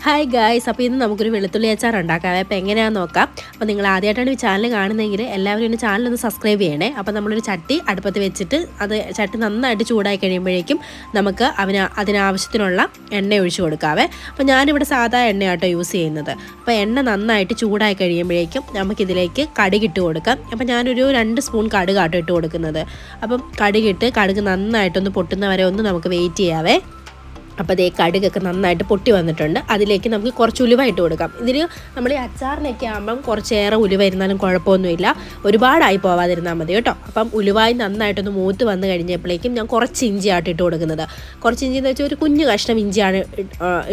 Hi guys, അപ്പോൾ ഇന്ന് നമുക്കൊരു വെളുത്തുള്ളി അച്ചാർ ഉണ്ടാക്കാം. അപ്പോൾ എങ്ങനെയാണെന്ന് നോക്കാം. അപ്പോൾ നിങ്ങൾ ആദ്യമായിട്ടാണ് ഈ ചാനൽ കാണുന്നതെങ്കിൽ എല്ലാവരും എൻ്റെ ചാനലൊന്ന് സബ്സ്ക്രൈബ് ചെയ്യണേ. അപ്പോൾ നമ്മളൊരു ചട്ടി അടുപ്പത്ത് വെച്ചിട്ട് ചട്ടി നന്നായിട്ട് ചൂടായി കഴിയുമ്പോഴേക്കും നമുക്ക് അതിനാവശ്യത്തിനുള്ള എണ്ണ ഒഴിച്ച് കൊടുക്കാവേ. അപ്പോൾ ഞാനിവിടെ സാധാ എണ്ണയാട്ടോ യൂസ് ചെയ്യുന്നത്. അപ്പോൾ എണ്ണ നന്നായിട്ട് ചൂടായി കഴിയുമ്പോഴേക്കും നമുക്കിതിലേക്ക് കടുകിട്ട് കൊടുക്കാം. അപ്പോൾ ഞാനൊരു 2 സ്പൂൺ കടുകാട്ടോ ഇട്ട് കൊടുക്കുന്നത്. അപ്പം കടുക് നന്നായിട്ടൊന്ന് പൊട്ടുന്ന വരെ ഒന്ന് നമുക്ക് വെയിറ്റ് ചെയ്യാവേ. അപ്പോൾ അതേ കടുകൊക്കെ നന്നായിട്ട് പൊട്ടി വന്നിട്ടുണ്ട്. അതിലേക്ക് നമുക്ക് കുറച്ച് ഉലുവ ഇട്ട് കൊടുക്കാം. ഇതിൽ നമ്മൾ ഈ അച്ചാറിനൊക്കെ ആകുമ്പം കുറച്ചേറെ ഉലുവ ഇരുന്നാലും കുഴപ്പമൊന്നുമില്ല, ഒരുപാടായി പോവാതിരുന്നാൽ മതി കേട്ടോ. അപ്പം ഉലുവായി നന്നായിട്ടൊന്ന് മൂത്ത് വന്ന് കഴിഞ്ഞപ്പോഴേക്കും ഞാൻ കുറച്ച് ഇഞ്ചിയായിട്ട് ഇട്ട് കൊടുക്കുന്നത്. കുറച്ച് ഇഞ്ചി എന്ന് വെച്ചാൽ ഒരു കുഞ്ഞു കഷ്ണം ഇഞ്ചിയാണ്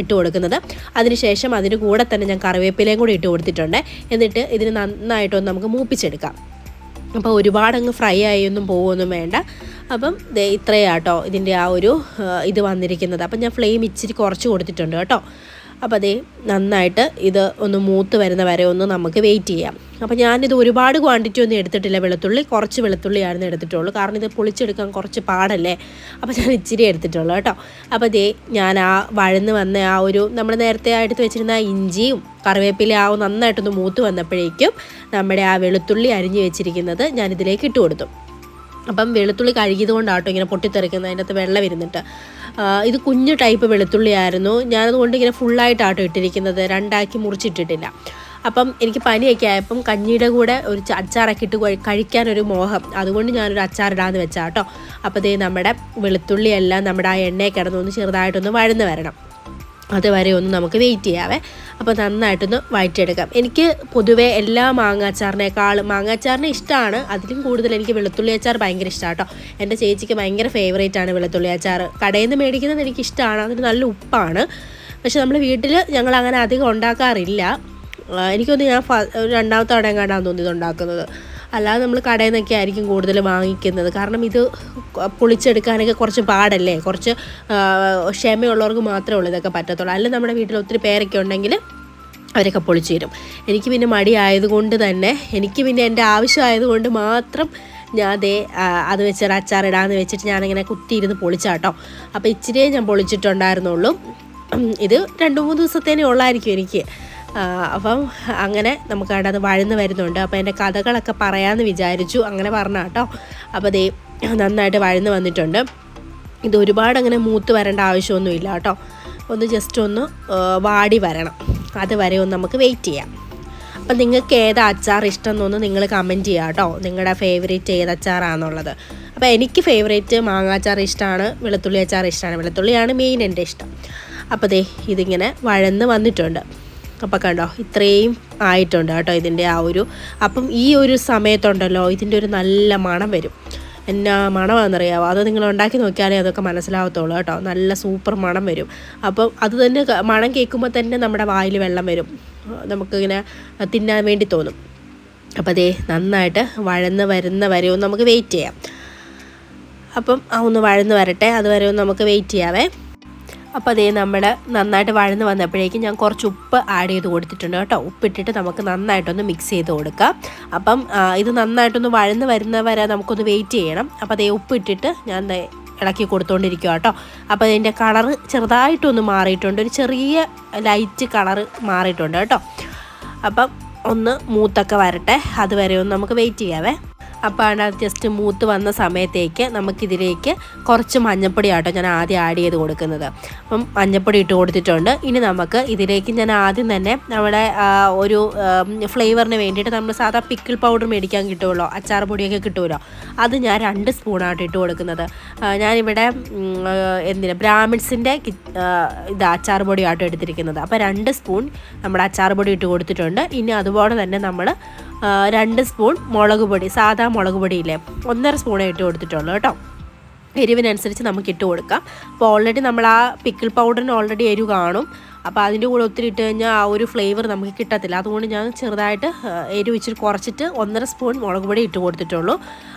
ഇട്ട് കൊടുക്കുന്നത്. അതിനുശേഷം അതിന് കൂടെ തന്നെ ഞാൻ കറിവേപ്പിലയും കൂടി ഇട്ട് കൊടുത്തിട്ടുണ്ട്. എന്നിട്ട് ഇതിന് നന്നായിട്ടൊന്ന് നമുക്ക് മൂപ്പിച്ചെടുക്കാം. അപ്പോൾ ഒരുപാടങ്ങ് ഫ്രൈ ആയൊന്നും പോവുമൊന്നും വേണ്ട. അപ്പം ഇത്രയാട്ടോ ഇതിൻ്റെ ആ ഒരു ഇത് വന്നിരിക്കുന്നത്. അപ്പം ഞാൻ ഫ്ലെയിം ഇച്ചിരി കുറച്ച് കൊടുത്തിട്ടുണ്ട് കേട്ടോ. അപ്പോൾ നന്നായിട്ട് ഇത് ഒന്ന് മൂത്ത് വരുന്ന വരെ ഒന്ന് നമുക്ക് വെയിറ്റ് ചെയ്യാം. അപ്പോൾ ഞാനിത് ഒരുപാട് ക്വാണ്ടിറ്റി ഒന്നും എടുത്തിട്ടില്ല. കുറച്ച് വെളുത്തുള്ളിയായിരുന്നു എടുത്തിട്ടുള്ളൂ, കാരണം ഇത് പൊളിച്ചെടുക്കാൻ കുറച്ച് പാടല്ലേ. അപ്പോൾ ഞാൻ ഇച്ചിരി എടുത്തിട്ടുള്ളൂ കേട്ടോ. അപ്പോൾ ഞാൻ ആ വഴന്ന് വന്ന ആ ഒരു നമ്മൾ നേരത്തെ എടുത്ത് വെച്ചിരുന്ന ഇഞ്ചിയും കറിവേപ്പില നന്നായിട്ടൊന്ന് മൂത്ത് വന്നപ്പോഴേക്കും നമ്മുടെ ആ വെളുത്തുള്ളി അരിഞ്ഞ് വെച്ചിരിക്കുന്നത് ഞാനിതിലേക്ക് ഇട്ട് കൊടുത്തു. അപ്പം വെളുത്തുള്ളി കഴുകിയത് കൊണ്ടാട്ടോ ഇങ്ങനെ പൊട്ടിത്തെറിക്കുന്നത്, അതിൻ്റെ അകത്ത് വെള്ളം ഇരുന്നിട്ട്. ഇത് കുഞ്ഞു ടൈപ്പ് വെളുത്തുള്ളി ആയിരുന്നു. ഞാനതുകൊണ്ട് ഇങ്ങനെ ഫുള്ളായിട്ടാട്ടോ ഇട്ടിരിക്കുന്നത്, 2 മുറിച്ചിട്ടിട്ടില്ല. അപ്പം എനിക്ക് പനിയൊക്കെ ആയപ്പം കഞ്ഞിയുടെ കൂടെ ഒരു അച്ചാറൊക്കെ ഇട്ട് കഴിക്കാനൊരു മോഹം, അതുകൊണ്ട് ഞാനൊരു അച്ചാറിടാന്ന് വെച്ചാൽ കേട്ടോ. അപ്പോൾ നമ്മുടെ വെളുത്തുള്ളിയെല്ലാം നമ്മുടെ ആ എണ്ണയിൽ കിടന്നൊന്ന് ചെറുതായിട്ടൊന്ന് വഴന്ന് വരണം. അതുവരെ ഒന്ന് നമുക്ക് വെയിറ്റ് ചെയ്യാവേ. അപ്പോൾ നന്നായിട്ടൊന്ന് വഴറ്റിയെടുക്കാം. എനിക്ക് പൊതുവേ എല്ലാ മാങ്ങാച്ചാറിനെ ഇഷ്ടമാണ്. അതിലും കൂടുതൽ എനിക്ക് വെളുത്തുള്ളി അച്ചാർ ഭയങ്കര ഇഷ്ടമാണ് കേട്ടോ. എൻ്റെ ചേച്ചിക്ക് ഭയങ്കര ഫേവറേറ്റ് ആണ് വെളുത്തുള്ളി അച്ചാർ. കടയിൽ നിന്ന് മേടിക്കുന്നത് എനിക്കിഷ്ടമാണ്, അതിന് നല്ല ഉപ്പാണ്. പക്ഷെ നമ്മൾ വീട്ടിൽ ഞങ്ങൾ അങ്ങനെ അധികം ഉണ്ടാക്കാറില്ല. എനിക്കൊന്ന് ഞാൻ രണ്ടാമത്തെ തവണ എങ്ങാണ്ടാന്ന് തോന്നി ഇതുണ്ടാക്കുന്നത്. അല്ലാതെ നമ്മൾ കടയിൽ നിന്നൊക്കെ ആയിരിക്കും കൂടുതൽ വാങ്ങിക്കുന്നത്, കാരണം ഇത് പൊളിച്ചെടുക്കാനൊക്കെ കുറച്ച് പാടല്ലേ. കുറച്ച് ക്ഷമയുള്ളവർക്ക് മാത്രമേ ഉള്ളൂ ഇതൊക്കെ പറ്റത്തുള്ളൂ. അല്ലെങ്കിൽ നമ്മുടെ വീട്ടിൽ ഒത്തിരി പേരൊക്കെ ഉണ്ടെങ്കിൽ അവരൊക്കെ പൊളിച്ചു തരും. എനിക്ക് പിന്നെ മടി ആയതുകൊണ്ട് തന്നെ, എനിക്ക് പിന്നെ എൻ്റെ ആവശ്യമായതുകൊണ്ട് മാത്രം ഞാൻ അത് വെച്ചൊരു അച്ചാറിടാന്ന് വെച്ചിട്ട് ഞാനിങ്ങനെ കുത്തിയിരുന്ന് പൊളിച്ചാട്ടോ. അപ്പോൾ ഇച്ചിരിയേ ഞാൻ പൊളിച്ചിട്ടുണ്ടായിരുന്നുള്ളൂ. ഇത് 2-3 ദിവസത്തേനേ ഉള്ളായിരിക്കും എനിക്ക്. അപ്പം അങ്ങനെ നമുക്ക് അവിടെ അത് വഴന്ന് വരുന്നുണ്ട്. അപ്പോൾ എൻ്റെ കഥകളൊക്കെ പറയാമെന്ന് വിചാരിച്ചു, അങ്ങനെ പറഞ്ഞ കേട്ടോ. അപ്പോൾ നന്നായിട്ട് വഴന്ന് വന്നിട്ടുണ്ട്. ഇത് ഒരുപാട് അങ്ങനെ മൂത്ത് വരേണ്ട ആവശ്യമൊന്നുമില്ല കേട്ടോ. ഒന്ന് ജസ്റ്റ് ഒന്ന് വാടി വരണം, അതുവരെ ഒന്ന് നമുക്ക് വെയിറ്റ് ചെയ്യാം. അപ്പം നിങ്ങൾക്ക് ഏത് അച്ചാർ ഇഷ്ടം എന്നൊന്ന് നിങ്ങൾ കമൻറ്റ് ചെയ്യുക കേട്ടോ, നിങ്ങളുടെ ഫേവറേറ്റ് ഏത് അച്ചാറാണെന്നുള്ളത്. അപ്പോൾ എനിക്ക് ഫേവറേറ്റ് മാങ്ങാച്ചാർ ഇഷ്ടമാണ്, വെളുത്തുള്ളി അച്ചാർ ഇഷ്ടമാണ്. വെളുത്തുള്ളിയാണ് മെയിൻ എൻ്റെ ഇഷ്ടം. അപ്പോൾ ഇതിങ്ങനെ വഴന്ന് വന്നിട്ടുണ്ട്. അപ്പോൾ കണ്ടോ, ഇത്രയും ആയിട്ടുണ്ട് കേട്ടോ ഇതിൻ്റെ ആ ഒരു. അപ്പം ഈ ഒരു സമയത്തുണ്ടല്ലോ ഇതിൻ്റെ ഒരു നല്ല മണം വരും. എന്നാ മണമാണെന്നറിയാമോ? അത് നിങ്ങൾ ഉണ്ടാക്കി നോക്കിയാലേ അതൊക്കെ മനസ്സിലാവത്തുള്ളൂ കേട്ടോ. നല്ല സൂപ്പർ മണം വരും. അപ്പം അത് തന്നെ മണം കേൾക്കുമ്പോൾ തന്നെ നമ്മുടെ വായിൽ വെള്ളം വരും, നമുക്കിങ്ങനെ തിന്നാൻ വേണ്ടി തോന്നും. അപ്പോൾ നന്നായിട്ട് വഴന്ന് വരുന്ന വരെ ഒന്ന് നമുക്ക് വെയിറ്റ് ചെയ്യാം. അപ്പം ഒന്ന് വഴന്ന് വരട്ടെ, അതുവരെ ഒന്ന് നമുക്ക് വെയിറ്റ് ചെയ്യാവേ. അപ്പോൾ നമ്മുടെ നന്നായിട്ട് വഴന്ന് വന്നപ്പോഴേക്കും ഞാൻ കുറച്ച് ഉപ്പ് ആഡ് ചെയ്ത് കൊടുത്തിട്ടുണ്ട് കേട്ടോ. ഉപ്പിട്ടിട്ട് നമുക്ക് നന്നായിട്ടൊന്ന് മിക്സ് ചെയ്ത് കൊടുക്കാം. അപ്പം ഇത് നന്നായിട്ടൊന്ന് വഴന്ന് വരുന്നവരെ നമുക്കൊന്ന് വെയിറ്റ് ചെയ്യണം. അപ്പോൾ ഉപ്പിട്ടിട്ട് ഞാൻ ഇളക്കി കൊടുത്തുകൊണ്ടിരിക്കുക കേട്ടോ. അപ്പോൾ അതിൻ്റെ കളറ് ചെറുതായിട്ടൊന്ന് മാറിയിട്ടുണ്ട്, ഒരു ചെറിയ ലൈറ്റ് കളറ് മാറിയിട്ടുണ്ട് കേട്ടോ. അപ്പം ഒന്ന് മൂത്തൊക്കെ വരട്ടെ, അതുവരെ ഒന്ന് നമുക്ക് വെയിറ്റ് ചെയ്യാവേ. അപ്പോൾ അത് ജസ്റ്റ് മൂത്ത് വന്ന സമയത്തേക്ക് നമുക്കിതിലേക്ക് കുറച്ച് മഞ്ഞൾപ്പൊടി ആട്ടോ ഞാൻ ആദ്യം ആഡ് ചെയ്ത് കൊടുക്കുന്നത്. അപ്പം മഞ്ഞൾപ്പൊടി ഇട്ട് കൊടുത്തിട്ടുണ്ട്. ഇനി നമുക്ക് ഇതിലേക്ക് ഞാൻ ആദ്യം തന്നെ നമ്മുടെ ഒരു ഫ്ലേവറിന് വേണ്ടിയിട്ട് നമ്മൾ സാധാ പിക്കിൾ പൗഡർ മേടിക്കാൻ കിട്ടുമല്ലോ, അച്ചാർ പൊടിയൊക്കെ കിട്ടുമല്ലോ, അത് ഞാൻ 2 സ്പൂണായിട്ട് ഇട്ട് കൊടുക്കുന്നത്. ഞാനിവിടെ ബ്രാഹ്മിൺസിൻ്റെ അച്ചാർ പൊടിയാട്ടോ എടുത്തിരിക്കുന്നത്. അപ്പോൾ 2 സ്പൂൺ നമ്മുടെ അച്ചാർ പൊടി ഇട്ട് കൊടുത്തിട്ടുണ്ട്. ഇനി അതുപോലെ തന്നെ നമ്മൾ 2 സ്പൂൺ മുളക് പൊടി, സാധാ മുളക് പൊടിയില്ലേ, 1.5 സ്പൂണേ ഇട്ട് കൊടുത്തിട്ടുള്ളൂ കേട്ടോ. എരിവിനനുസരിച്ച് നമുക്ക് ഇട്ട് കൊടുക്കാം. അപ്പോൾ ഓൾറെഡി നമ്മൾ ആ പിക്കിൾ പൗഡറിന് ഓൾറെഡി എരിവ് കാണും. അപ്പോൾ അതിൻ്റെ കൂടെ ഒത്തിരി ഇട്ട് കഴിഞ്ഞാൽ ആ ഒരു ഫ്ലേവർ നമുക്ക് കിട്ടത്തില്ല. അതുകൊണ്ട് ഞാൻ ചെറുതായിട്ട് എരിവ് ഇച്ചിരി കുറച്ചിട്ട് 1.5 സ്പൂൺ മുളക് പൊടി ഇട്ട് കൊടുത്തിട്ടുള്ളൂ.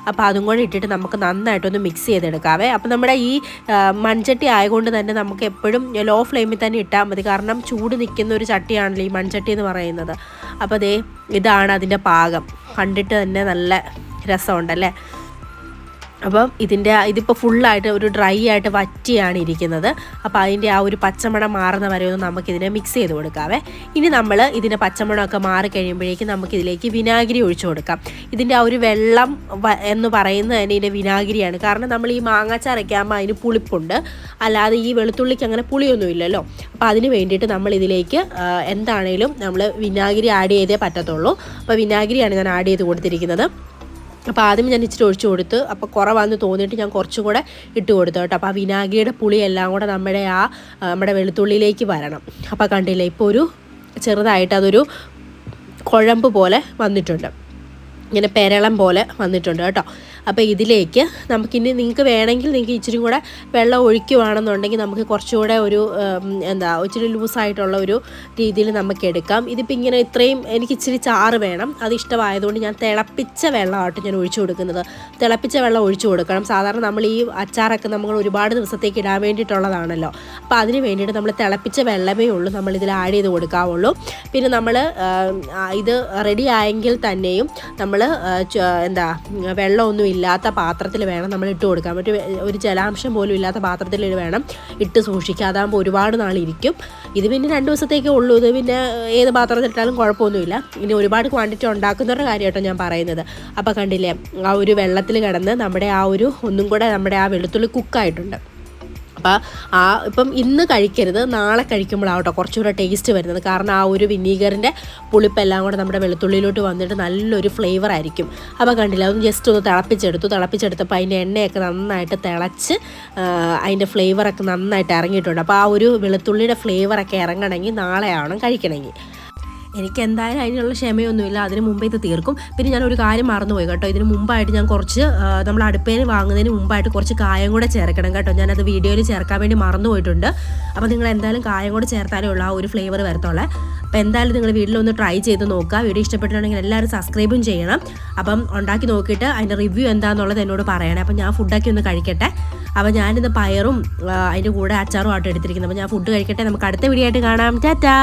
അപ്പോൾ അതും കൂടെ ഇട്ടിട്ട് നമുക്ക് നന്നായിട്ടൊന്ന് മിക്സ് ചെയ്തെടുക്കാവേ. അപ്പോൾ നമ്മുടെ ഈ മൺചട്ടി ആയതുകൊണ്ട് തന്നെ നമുക്ക് എപ്പോഴും ലോ ഫ്ലെയിമിൽ തന്നെ ഇട്ടാൽ മതി, കാരണം ചൂട് നിൽക്കുന്ന ഒരു ചട്ടിയാണല്ലോ ഈ മൺചട്ടി എന്ന് പറയുന്നത്. അപ്പോൾ ഇതാണ് അതിൻ്റെ പാകം. കണ്ടിട്ട് തന്നെ നല്ല രസമുണ്ടല്ലേ. അപ്പം ഇതിപ്പോൾ ഫുള്ളായിട്ട് ഒരു ഡ്രൈ ആയിട്ട് വറ്റിയാണ് ഇരിക്കുന്നത്. അപ്പോൾ അതിൻ്റെ ആ ഒരു പച്ചമണം മാറുന്ന വരെ ഒന്ന് നമുക്കിതിനെ മിക്സ് ചെയ്ത് കൊടുക്കാവേ. ഇനി നമ്മൾ ഇതിൻ്റെ പച്ചമണമൊക്കെ മാറിക്കഴിയുമ്പോഴേക്കും നമുക്കിതിലേക്ക് വിനാഗിരി ഒഴിച്ചു കൊടുക്കാം. ഇതിൻ്റെ ആ ഒരു വെള്ളം എന്ന് പറയുന്നത് തന്നെ ഇതിൻ്റെ വിനാഗിരിയാണ്. കാരണം നമ്മൾ ഈ മാങ്ങാച്ചാറൊക്കെ ആകുമ്പോൾ അതിന് പുളിപ്പുണ്ട്, അല്ലാതെ ഈ വെളുത്തുള്ളിക്ക് അങ്ങനെ പുളിയൊന്നുമില്ലല്ലോ. അപ്പോൾ അതിന് വേണ്ടിയിട്ട് നമ്മൾ ഇതിലേക്ക് എന്താണേലും നമ്മൾ വിനാഗിരി ആഡ് ചെയ്തേ പറ്റത്തുള്ളൂ. അപ്പോൾ വിനാഗിരിയാണ് ഞാൻ ആഡ് ചെയ്ത് കൊടുത്തിരിക്കുന്നത്. അപ്പോൾ ആദ്യം ഞാൻ ഇച്ചിരി ഒഴിച്ചു കൊടുത്ത്, അപ്പോൾ കുറവാന്ന് തോന്നിയിട്ട് ഞാൻ കുറച്ചും കൂടെ ഇട്ട് കൊടുത്തു കേട്ടോ. അപ്പോൾ ആ വിനാഗിരിയുടെ പുളിയെല്ലാം കൂടെ നമ്മുടെ വെളുത്തുള്ളിയിലേക്ക് വരണം. അപ്പോൾ കണ്ടില്ലേ, ഇപ്പോൾ ഒരു ചെറുതായിട്ട് അതൊരു കുഴമ്പ് പോലെ വന്നിട്ടുണ്ട്, ഇങ്ങനെ പെരളം പോലെ വന്നിട്ടുണ്ട് കേട്ടോ. അപ്പോൾ ഇതിലേക്ക് നമുക്കിനി നിങ്ങൾക്ക് വേണമെങ്കിൽ നിങ്ങൾക്ക് ഇച്ചിരി കൂടെ വെള്ളം ഒഴിക്കുകയാണെന്നുണ്ടെങ്കിൽ നമുക്ക് കുറച്ചുകൂടെ ഒരു ഇച്ചിരി ലൂസായിട്ടുള്ള ഒരു രീതിയിൽ നമുക്ക് എടുക്കാം. ഇതിപ്പോൾ ഇങ്ങനെ ഇത്രയും എനിക്ക് ഇച്ചിരി ചാറ് വേണം, അത് ഇഷ്ടമായതുകൊണ്ട് ഞാൻ തിളപ്പിച്ച വെള്ളമായിട്ട് ഞാൻ ഒഴിച്ചു കൊടുക്കുന്നത്. തിളപ്പിച്ച വെള്ളം ഒഴിച്ചു കൊടുക്കണം. സാധാരണ നമ്മൾ ഈ അച്ചാറൊക്കെ നമ്മൾ ഒരുപാട് ദിവസത്തേക്ക് ഇടാൻ വേണ്ടിയിട്ടുള്ളതാണല്ലോ. അപ്പോൾ അതിന് വേണ്ടിയിട്ട് നമ്മൾ തിളപ്പിച്ച വെള്ളമേ ഉള്ളൂ നമ്മളിതിൽ ആഡ് ചെയ്ത് കൊടുക്കാവുള്ളൂ. പിന്നെ നമ്മൾ ഇത് റെഡി ആയെങ്കിൽ തന്നെയും നമ്മൾ വെള്ളമൊന്നും ഇല്ലാത്ത പാത്രത്തിൽ വേണം നമ്മൾ ഇട്ട് കൊടുക്കാൻ. ഒരു ജലാംശം പോലും ഇല്ലാത്ത പാത്രത്തിൽ വേണം ഇട്ട് സൂക്ഷിക്കുക. അതാകുമ്പോൾ ഒരുപാട് നാളിരിക്കും. ഇത് പിന്നെ 2 ദിവസത്തേക്കേ ഉള്ളൂ. ഇത് പിന്നെ ഏത് പാത്രത്തിലിട്ടാലും കുഴപ്പമൊന്നുമില്ല. ഇനി ഒരുപാട് ക്വാണ്ടിറ്റി ഉണ്ടാക്കുന്നവരുടെ കാര്യമായിട്ടോ ഞാൻ പറയുന്നത്. അപ്പോൾ കണ്ടില്ലേ, ആ ഒരു വെള്ളത്തിൽ കിടന്ന് നമ്മുടെ ആ ഒരു ഒന്നും കൂടെ നമ്മുടെ ആ വെളുത്തുള്ളി കുക്കായിട്ടുണ്ട്. അപ്പോൾ ഇപ്പം ഇന്ന് കഴിക്കരുത്, നാളെ കഴിക്കുമ്പോഴാവട്ടോ കുറച്ചുകൂടെ ടേസ്റ്റ് വരുന്നത്. കാരണം ആ ഒരു വിനീഗറിൻ്റെ പുളിപ്പെല്ലാം കൂടെ നമ്മുടെ വെളുത്തുള്ളിയിലോട്ട് വന്നിട്ട് നല്ലൊരു ഫ്ലേവർ ആയിരിക്കും. അപ്പോൾ കണ്ടില്ല, അതൊന്ന് ജസ്റ്റ് ഒന്ന് തിളപ്പിച്ചെടുത്തപ്പോൾ അതിൻ്റെ എണ്ണയൊക്കെ നന്നായിട്ട് തിളച്ച് അതിൻ്റെ ഫ്ലേവറൊക്കെ നന്നായിട്ട് ഇറങ്ങിയിട്ടുണ്ട്. അപ്പോൾ ആ ഒരു വെളുത്തുള്ളിയുടെ ഫ്ലേവറൊക്കെ ഇറങ്ങണമെങ്കിൽ നാളെ ആവണം കഴിക്കണമെങ്കിൽ. എനിക്ക് എന്തായാലും അതിനുള്ള ക്ഷമയൊന്നുമില്ല, അതിന് മുമ്പേ ഇത് തീർക്കും. പിന്നെ ഞാനൊരു കാര്യം മറന്നുപോയി കേട്ടോ. ഇതിന് മുമ്പായിട്ട് ഞാൻ കുറച്ച് നമ്മൾ അടുപ്പേൽ വാങ്ങുന്നതിന് മുമ്പായിട്ട് കുറച്ച് കായം കൂടെ ചേർക്കണം കേട്ടോ. ഞാനത് വീഡിയോയിൽ ചേർക്കാൻ വേണ്ടി മറന്നുപോയിട്ടുണ്ട്. അപ്പോൾ നിങ്ങൾ എന്തായാലും കായം കൂടെ ചേർത്താലേ ഉള്ളൂ ആ ഒരു ഫ്ലേവർ വരത്തുള്ളൂ. അപ്പോൾ എന്തായാലും നിങ്ങൾ വീട്ടിലൊന്ന് ട്രൈ ചെയ്ത് നോക്കുക. വീഡിയോ ഇഷ്ടപ്പെട്ടിട്ടുണ്ടെങ്കിൽ എല്ലാവരും സബ്സ്ക്രൈബും ചെയ്യണം. അപ്പം ഉണ്ടാക്കി നോക്കിയിട്ട് അതിൻ്റെ റിവ്യൂ എന്താണെന്നുള്ളത് എന്നോട് പറയണേ. അപ്പം ഞാൻ ഫുഡൊക്കെ ഒന്ന് കഴിക്കട്ടെ. അപ്പോൾ ഞാനിന്ന് പയറും അതിൻ്റെ കൂടെ അച്ചാറും ആയിട്ട് എടുത്തിരിക്കുന്നത്. അപ്പോൾ ഞാൻ ഫുഡ് കഴിക്കട്ടെ. നമുക്ക് അടുത്ത വീഡിയോ ആയിട്ട് കാണാം. ടാറ്റാ.